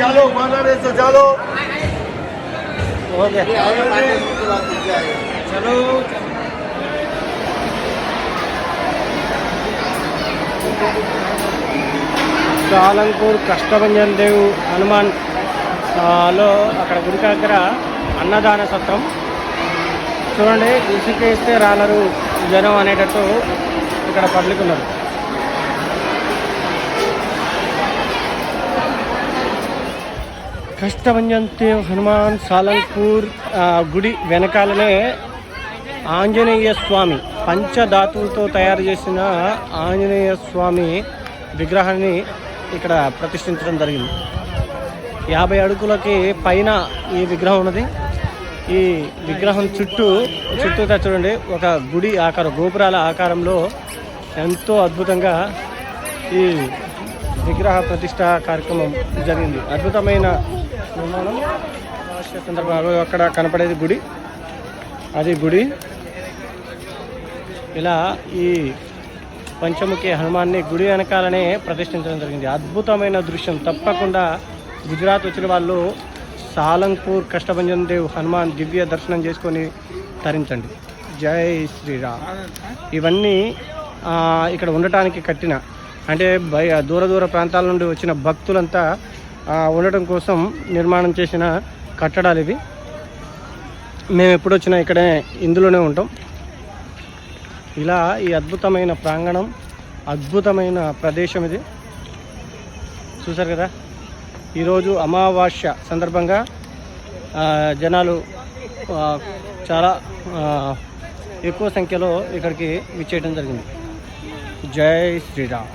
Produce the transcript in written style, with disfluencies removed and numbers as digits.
चलो बनाने से चलो ఓకే చలో సాలంపూర్ కష్టభంజన్ దేవ్ హనుమాన్ లో అక్కడ గుడి దగ్గర అన్నదాన సత్రం చూడండి. ఇసుకేస్తే రాలరు జనం అనేటట్టు ఇక్కడ పబ్లిక్ ఉన్నారు. కష్టభంజన్ దేవ్ హనుమాన్ సాలంపూర్ గుడి వెనకాలనే ఆంజనేయ స్వామి పంచధాతువులతో తయారు చేసిన ఆంజనేయ స్వామి విగ్రహాన్ని ఇక్కడ ప్రతిష్ఠించడం జరిగింది. 50 అడుగులకి పైన ఈ విగ్రహం ఉన్నది. ఈ విగ్రహం చుట్టూతా చూడండి ఒక గుడి ఆకారం, గోపురాల ఆకారంలో ఎంతో అద్భుతంగా ఈ విగ్రహ ప్రతిష్ట కార్యక్రమం జరిగింది. అద్భుతమైన నిర్మాణం. సందర్భంలో అక్కడ కనపడేది గుడి, అది గుడి. ఇలా ఈ పంచముఖి హనుమాన్ని గుడి వెనకాలనే ప్రతిష్ఠించడం జరిగింది. అద్భుతమైన దృశ్యం. తప్పకుండా గుజరాత్ వచ్చిన వాళ్ళు సాలంపూర్ కష్టభంజన్ దేవ్ హనుమాన్ దివ్య దర్శనం చేసుకొని తరించండి. జై శ్రీరామ్. ఇవన్నీ ఇక్కడ ఉండటానికి కట్టిన, అంటే దూర ప్రాంతాల నుండి వచ్చిన భక్తులంతా ఉండటం కోసం నిర్మాణం చేసిన కట్టడాలు ఇవి. మేము ఎప్పుడు వచ్చినా ఇక్కడే ఇందులోనే ఉంటాం. ఇలా ఈ అద్భుతమైన ప్రాంగణం, అద్భుతమైన ప్రదేశం ఇది. చూసారు కదా, ఈరోజు అమావాస్య సందర్భంగా జనాలు చాలా ఎక్కువ సంఖ్యలో ఇక్కడికి విచ్చేయడం జరిగింది. జై శ్రీరామ్.